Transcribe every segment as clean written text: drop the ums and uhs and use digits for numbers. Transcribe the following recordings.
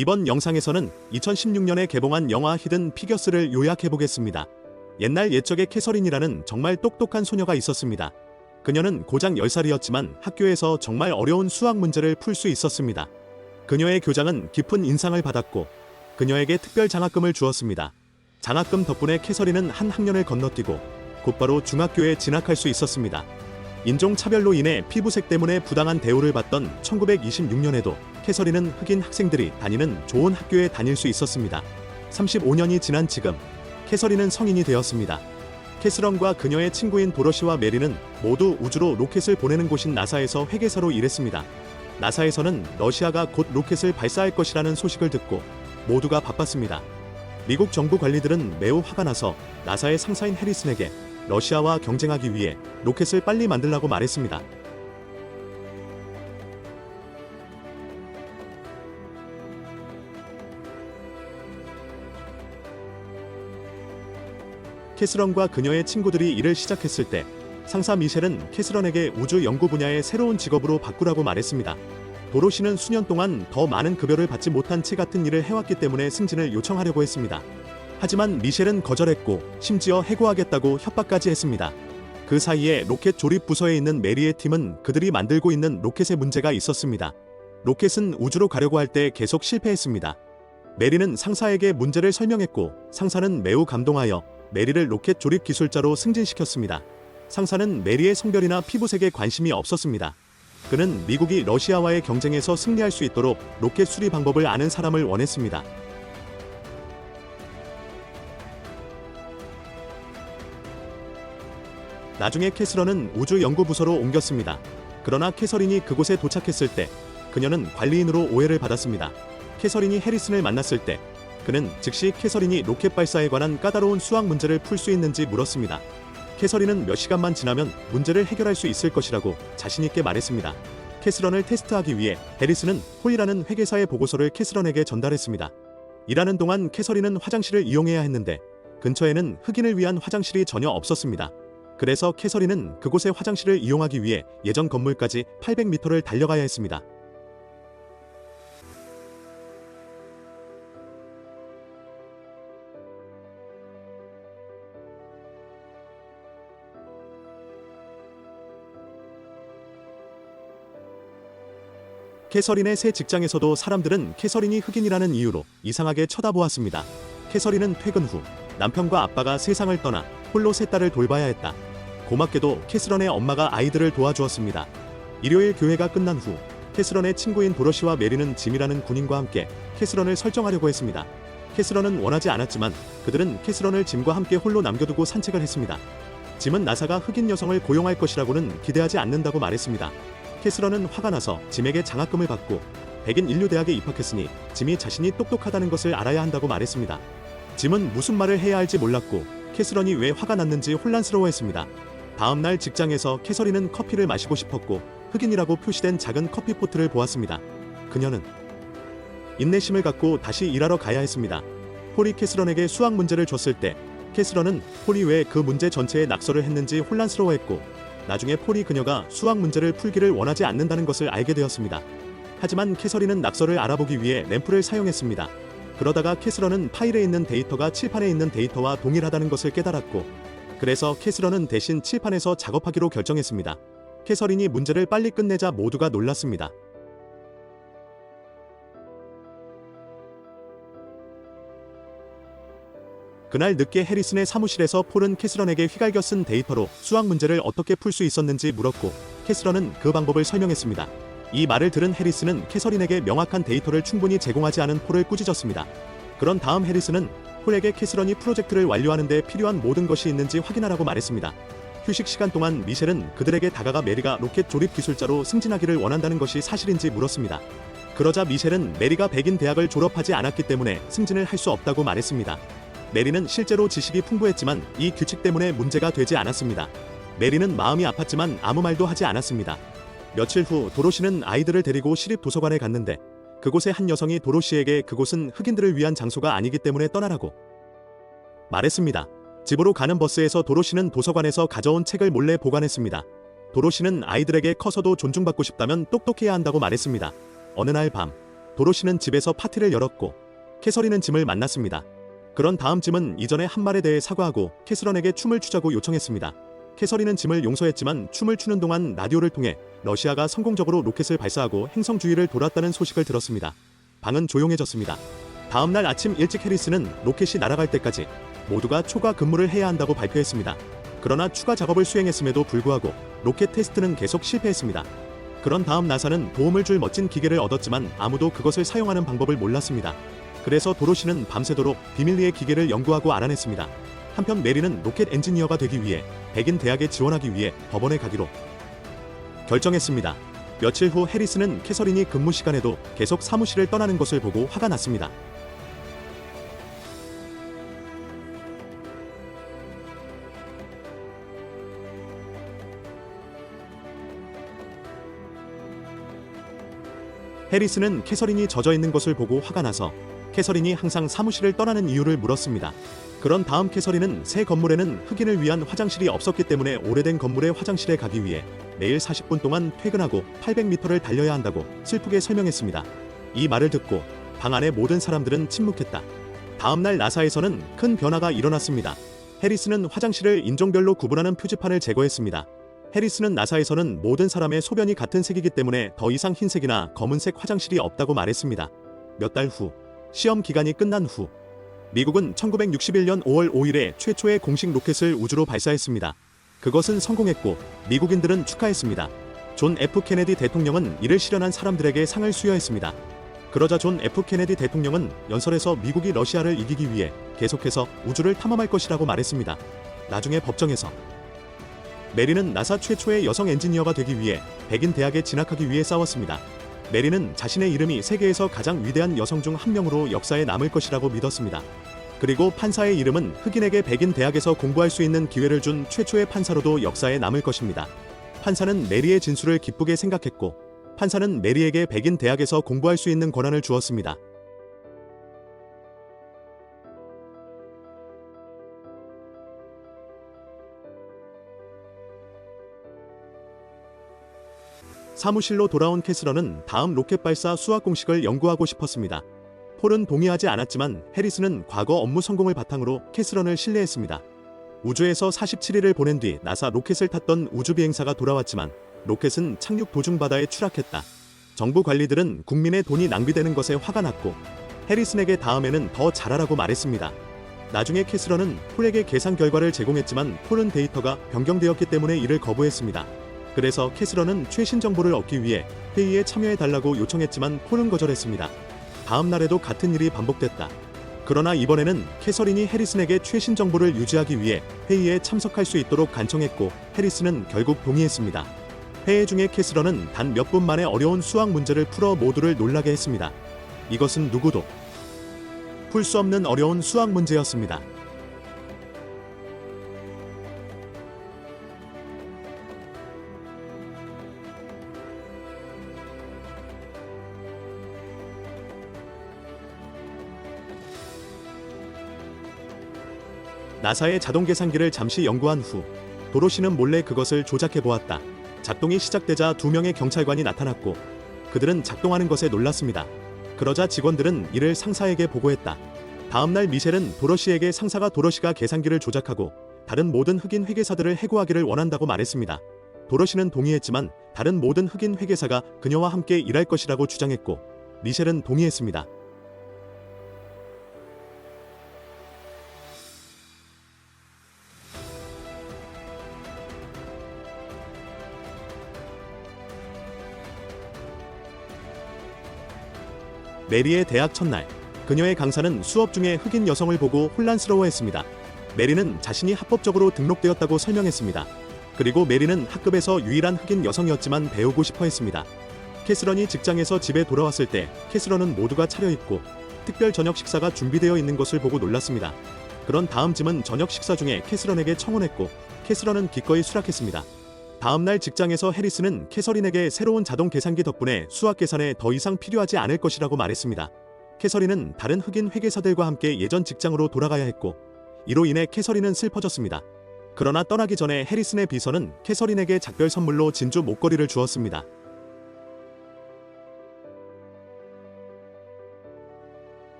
이번 영상에서는 2016년에 개봉한 영화 히든 피겨스를 요약해보겠습니다. 옛날 옛적에 캐서린이라는 정말 똑똑한 소녀가 있었습니다. 그녀는 고작 10살이었지만 학교에서 정말 어려운 수학 문제를 풀 수 있었습니다. 그녀의 교장은 깊은 인상을 받았고 그녀에게 특별 장학금을 주었습니다. 장학금 덕분에 캐서린은 한 학년을 건너뛰고 곧바로 중학교에 진학할 수 있었습니다. 인종차별로 인해 피부색 때문에 부당한 대우를 받던 1926년에도 캐서린은 흑인 학생들이 다니는 좋은 학교에 다닐 수 있었습니다. 35년이 지난 지금 캐서린은 성인이 되었습니다. 캐스런과 그녀의 친구인 도로시와 메리는 모두 우주로 로켓을 보내는 곳인 나사에서 회계사로 일했습니다. 나사에서는 러시아가 곧 로켓을 발사할 것이라는 소식을 듣고 모두가 바빴습니다. 미국 정부 관리들은 매우 화가 나서 나사의 상사인 해리슨에게 러시아와 경쟁하기 위해 로켓을 빨리 만들라고 말했습니다. 캐스런과 그녀의 친구들이 일을 시작했을 때 상사 미셸은 캐스런에게 우주 연구 분야의 새로운 직업으로 바꾸라고 말했습니다. 도로시는 수년 동안 더 많은 급여를 받지 못한 채 같은 일을 해왔기 때문에 승진을 요청하려고 했습니다. 하지만 미셸은 거절했고 심지어 해고하겠다고 협박까지 했습니다. 그 사이에 로켓 조립 부서에 있는 메리의 팀은 그들이 만들고 있는 로켓에 문제가 있었습니다. 로켓은 우주로 가려고 할 때 계속 실패했습니다. 메리는 상사에게 문제를 설명했고 상사는 매우 감동하여 메리를 로켓 조립 기술자로 승진시켰습니다. 상사는 메리의 성별이나 피부색에 관심이 없었습니다. 그는 미국이 러시아와의 경쟁에서 승리할 수 있도록 로켓 수리 방법을 아는 사람을 원했습니다. 나중에 캐스런은 우주연구부서로 옮겼습니다. 그러나 캐서린이 그곳에 도착했을 때 그녀는 관리인으로 오해를 받았습니다. 캐서린이 해리슨을 만났을 때 그는 즉시 캐서린이 로켓 발사에 관한 까다로운 수학 문제를 풀 수 있는지 물었습니다. 캐서린은 몇 시간만 지나면 문제를 해결할 수 있을 것이라고 자신있게 말했습니다. 캐스런을 테스트하기 위해 해리슨은 홀이라는 회계사의 보고서를 캐스런에게 전달했습니다. 일하는 동안 캐서린은 화장실을 이용해야 했는데 근처에는 흑인을 위한 화장실이 전혀 없었습니다. 그래서 캐서린은 그곳의 화장실을 이용하기 위해 예전 건물까지 800m를 달려가야 했습니다. 캐서린의 새 직장에서도 사람들은 캐서린이 흑인이라는 이유로 이상하게 쳐다보았습니다. 캐서린은 퇴근 후 남편과 아빠가 세상을 떠나 홀로 세 딸을 돌봐야 했다. 고맙게도 캐스런의 엄마가 아이들을 도와주었습니다. 일요일 교회가 끝난 후 캐스런의 친구인 도로시와 메리는 짐이라는 군인과 함께 캐스런을 설정하려고 했습니다. 캐스런은 원하지 않았지만 그들은 캐스런을 짐과 함께 홀로 남겨두고 산책을 했습니다. 짐은 나사가 흑인 여성을 고용할 것이라고는 기대하지 않는다고 말했습니다. 캐스런은 화가 나서 짐에게 장학금을 받고 백인 인류대학에 입학했으니 짐이 자신이 똑똑하다는 것을 알아야 한다고 말했습니다. 짐은 무슨 말을 해야 할지 몰랐고 캐스런이 왜 화가 났는지 혼란스러워했습니다. 다음날 직장에서 캐서린은 커피를 마시고 싶었고 흑인이라고 표시된 작은 커피포트를 보았습니다. 그녀는 인내심을 갖고 다시 일하러 가야 했습니다. 폴이 캐스런에게 수학 문제를 줬을 때 캐스런은 폴이 왜 그 문제 전체에 낙서를 했는지 혼란스러워했고 나중에 폴이 그녀가 수학 문제를 풀기를 원하지 않는다는 것을 알게 되었습니다. 하지만 캐서린은 낙서를 알아보기 위해 램프를 사용했습니다. 그러다가 캐스런은 파일에 있는 데이터가 칠판에 있는 데이터와 동일하다는 것을 깨달았고 그래서 캐스런은 대신 칠판에서 작업하기로 결정했습니다. 캐서린이 문제를 빨리 끝내자 모두가 놀랐습니다. 그날 늦게 해리슨의 사무실에서 폴은 캐스런에게 휘갈겨 쓴 데이터로 수학 문제를 어떻게 풀 수 있었는지 물었고 캐스런은 그 방법을 설명했습니다. 이 말을 들은 해리슨은 캐서린에게 명확한 데이터를 충분히 제공하지 않은 폴을 꾸짖었습니다. 그런 다음 해리슨은 폴에게 캐스런이 프로젝트를 완료하는 데 필요한 모든 것이 있는지 확인하라고 말했습니다. 휴식 시간 동안 미셸은 그들에게 다가가 메리가 로켓 조립 기술자로 승진하기를 원한다는 것이 사실인지 물었습니다. 그러자 미셸은 메리가 백인 대학을 졸업하지 않았기 때문에 승진을 할 수 없다고 말했습니다. 메리는 실제로 지식이 풍부했지만 이 규칙 때문에 문제가 되지 않았습니다. 메리는 마음이 아팠지만 아무 말도 하지 않았습니다. 며칠 후 도로시는 아이들을 데리고 시립 도서관에 갔는데 그곳의 한 여성이 도로시에게 그곳은 흑인들을 위한 장소가 아니기 때문에 떠나라고 말했습니다. 집으로 가는 버스에서 도로시는 도서관에서 가져온 책을 몰래 보관했습니다. 도로시는 아이들에게 커서도 존중받고 싶다면 똑똑해야 한다고 말했습니다. 어느 날 밤 도로시는 집에서 파티를 열었고 캐서린은 짐을 만났습니다. 그런 다음 짐은 이전의 한 말에 대해 사과하고 캐스런에게 춤을 추자고 요청했습니다. 캐서린은 짐을 용서했지만 춤을 추는 동안 라디오를 통해 러시아가 성공적으로 로켓을 발사하고 행성 주위를 돌았다는 소식을 들었습니다. 방은 조용해졌습니다. 다음 날 아침 일찍 해리스는 로켓이 날아갈 때까지 모두가 초과 근무를 해야 한다고 발표했습니다. 그러나 추가 작업을 수행했음에도 불구하고 로켓 테스트는 계속 실패했습니다. 그런 다음 나사는 도움을 줄 멋진 기계를 얻었지만 아무도 그것을 사용하는 방법을 몰랐습니다. 그래서 도로시는 밤새도록 비밀리에 기계를 연구하고 알아냈습니다. 한편 메리는 로켓 엔지니어가 되기 위해 백인 대학에 지원하기 위해 법원에 가기로 결정했습니다. 며칠 후 해리스는 캐서린이 근무 시간에도 계속 사무실을 떠나는 것을 보고 화가 났습니다. 해리스는 캐서린이 젖어 있는 것을 보고 화가 나서 캐서린이 항상 사무실을 떠나는 이유를 물었습니다. 그런 다음 캐서린은 새 건물에는 흑인을 위한 화장실이 없었기 때문에 오래된 건물의 화장실에 가기 위해 매일 40분 동안 퇴근하고 800m를 달려야 한다고 슬프게 설명했습니다. 이 말을 듣고 방 안의 모든 사람들은 침묵했다. 다음날 나사에서는 큰 변화가 일어났습니다. 해리스는 화장실을 인종별로 구분하는 표지판을 제거했습니다. 해리스는 나사에서는 모든 사람의 소변이 같은 색이기 때문에 더 이상 흰색이나 검은색 화장실이 없다고 말했습니다. 몇 달 후, 시험 기간이 끝난 후, 미국은 1961년 5월 5일에 최초의 공식 로켓을 우주로 발사했습니다. 그것은 성공했고 미국인들은 축하했습니다. 존 F 케네디 대통령은 이를 실현한 사람들에게 상을 수여했습니다. 그러자 존 F 케네디 대통령은 연설에서 미국이 러시아를 이기기 위해 계속해서 우주를 탐험할 것이라고 말했습니다. 나중에 법정에서 메리는 나사 최초의 여성 엔지니어가 되기 위해 백인 대학에 진학하기 위해 싸웠습니다. 메리는 자신의 이름이 세계에서 가장 위대한 여성 중 한 명으로 역사에 남을 것이라고 믿었습니다. 그리고 판사의 이름은 흑인에게 백인 대학에서 공부할 수 있는 기회를 준 최초의 판사로도 역사에 남을 것입니다. 판사는 메리의 진술을 기쁘게 생각했고 판사는 메리에게 백인 대학에서 공부할 수 있는 권한을 주었습니다. 사무실로 돌아온 캐스런은 다음 로켓 발사 수학 공식을 연구하고 싶었습니다. 폴은 동의하지 않았지만 해리스는 과거 업무 성공을 바탕으로 캐스런을 신뢰했습니다. 우주에서 47일을 보낸 뒤 나사 로켓을 탔던 우주비행사가 돌아왔지만 로켓은 착륙 도중 바다에 추락했다. 정부 관리들은 국민의 돈이 낭비되는 것에 화가 났고 해리슨에게 다음에는 더 잘하라고 말했습니다. 나중에 캐스런은 폴에게 계산 결과를 제공했지만 폴은 데이터가 변경되었기 때문에 이를 거부했습니다. 그래서 캐스런은 최신 정보를 얻기 위해 회의에 참여해달라고 요청했지만 폴은 거절했습니다. 다음 날에도 같은 일이 반복됐다. 그러나 이번에는 캐서린이 해리슨에게 최신 정보를 유지하기 위해 회의에 참석할 수 있도록 간청했고 해리슨은 결국 동의했습니다. 회의 중에 캐스런은 단 몇 분 만에 어려운 수학 문제를 풀어 모두를 놀라게 했습니다. 이것은 누구도 풀 수 없는 어려운 수학 문제였습니다. 나사의 자동 계산기를 잠시 연구한 후 도로시는 몰래 그것을 조작해 보았다. 작동이 시작되자 2명의 경찰관이 나타났고 그들은 작동하는 것에 놀랐습니다. 그러자 직원들은 이를 상사에게 보고했다. 다음날 미셸은 도로시에게 상사가 도로시가 계산기를 조작하고 다른 모든 흑인 회계사들을 해고하기를 원한다고 말했습니다. 도로시는 동의했지만 다른 모든 흑인 회계사가 그녀와 함께 일할 것이라고 주장했고 미셸은 동의했습니다. 메리의 대학 첫날, 그녀의 강사는 수업 중에 흑인 여성을 보고 혼란스러워했습니다. 메리는 자신이 합법적으로 등록되었다고 설명했습니다. 그리고 메리는 학급에서 유일한 흑인 여성이었지만 배우고 싶어 했습니다. 캐스런이 직장에서 집에 돌아왔을 때 캐스런은 모두가 차려입고 특별 저녁 식사가 준비되어 있는 것을 보고 놀랐습니다. 그런 다음 짐은 저녁 식사 중에 캐스런에게 청혼했고 캐스런은 기꺼이 수락했습니다. 다음날 직장에서 해리스는 캐서린에게 새로운 자동 계산기 덕분에 수학 계산에 더 이상 필요하지 않을 것이라고 말했습니다. 캐서린은 다른 흑인 회계사들과 함께 예전 직장으로 돌아가야 했고 이로 인해 캐서린은 슬퍼졌습니다. 그러나 떠나기 전에 해리슨의 비서는 캐서린에게 작별 선물로 진주 목걸이를 주었습니다.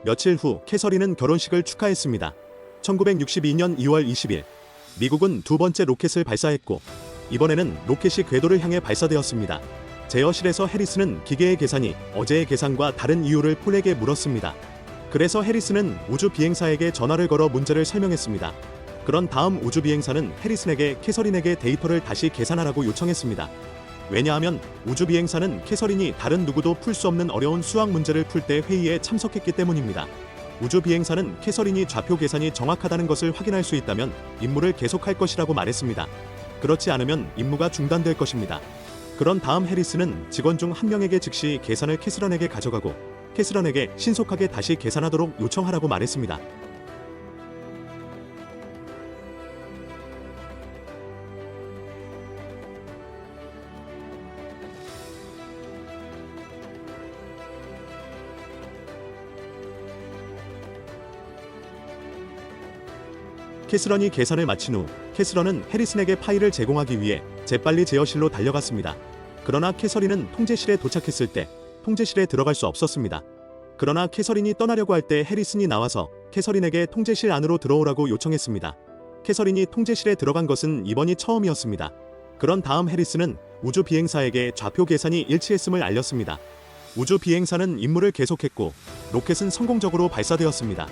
며칠 후 캐서린은 결혼식을 축하했습니다. 1962년 2월 20일 미국은 두 번째 로켓을 발사했고 이번에는 로켓이 궤도를 향해 발사되었습니다. 제어실에서 해리스는 기계의 계산이 어제의 계산과 다른 이유를 폴에게 물었습니다. 그래서 해리스는 우주 비행사에게 전화를 걸어 문제를 설명했습니다. 그런 다음 우주 비행사는 해리슨에게 캐서린에게 데이터를 다시 계산하라고 요청했습니다. 왜냐하면 우주 비행사는 캐서린이 다른 누구도 풀 수 없는 어려운 수학 문제를 풀 때 회의에 참석했기 때문입니다. 우주 비행사는 캐서린이 좌표 계산이 정확하다는 것을 확인할 수 있다면 임무를 계속할 것이라고 말했습니다. 그렇지 않으면 임무가 중단될 것입니다. 그런 다음 해리스는 직원 중 한 명에게 즉시 계산을 캐스런에게 가져가고 캐스런에게 신속하게 다시 계산하도록 요청하라고 말했습니다. 캐스런이 계산을 마친 후 캐스런은 해리슨에게 파일을 제공하기 위해 재빨리 제어실로 달려갔습니다. 그러나 캐서린은 통제실에 도착했을 때 통제실에 들어갈 수 없었습니다. 그러나 캐서린이 떠나려고 할 때 해리슨이 나와서 캐서린에게 통제실 안으로 들어오라고 요청했습니다. 캐서린이 통제실에 들어간 것은 이번이 처음이었습니다. 그런 다음 해리슨은 우주 비행사에게 좌표 계산이 일치했음을 알렸습니다. 우주 비행사는 임무를 계속했고 로켓은 성공적으로 발사되었습니다.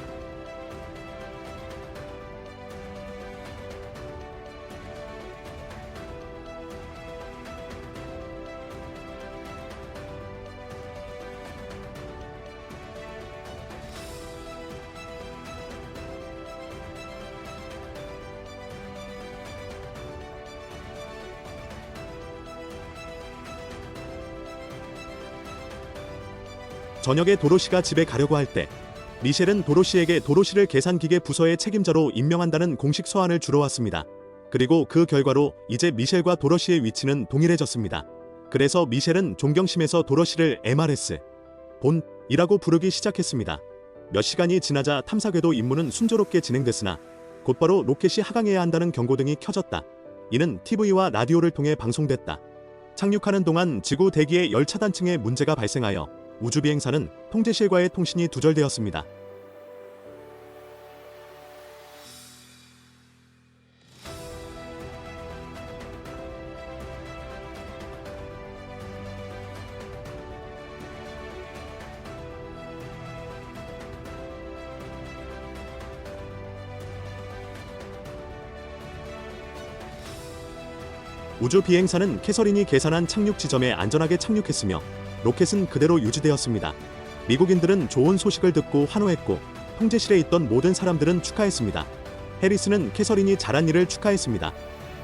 저녁에 도로시가 집에 가려고 할 때 미셸은 도로시에게 도로시를 계산기계 부서의 책임자로 임명한다는 공식 서한을 주러 왔습니다. 그리고 그 결과로 이제 미셸과 도로시의 위치는 동일해졌습니다. 그래서 미셸은 존경심에서 도로시를 MRS 본이라고 부르기 시작했습니다. 몇 시간이 지나자 탐사궤도 임무는 순조롭게 진행됐으나 곧바로 로켓이 하강해야 한다는 경고등이 켜졌다. 이는 TV와 라디오를 통해 방송됐다. 착륙하는 동안 지구 대기의 열 차단층에 문제가 발생하여 우주 비행사는 통제실과의 통신이 두절되었습니다. 우주 비행사는 캐서린이 계산한 착륙 지점에 안전하게 착륙했으며 로켓은 그대로 유지되었습니다. 미국인들은 좋은 소식을 듣고 환호했고 통제실에 있던 모든 사람들은 축하했습니다. 해리슨은 캐서린이 잘한 일을 축하했습니다.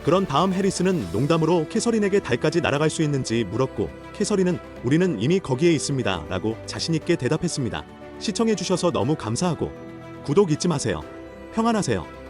그런 다음 해리슨은 농담으로 캐서린에게 달까지 날아갈 수 있는지 물었고 캐서린은 우리는 이미 거기에 있습니다 라고 자신있게 대답했습니다. 시청해주셔서 너무 감사하고 구독 잊지 마세요. 평안하세요.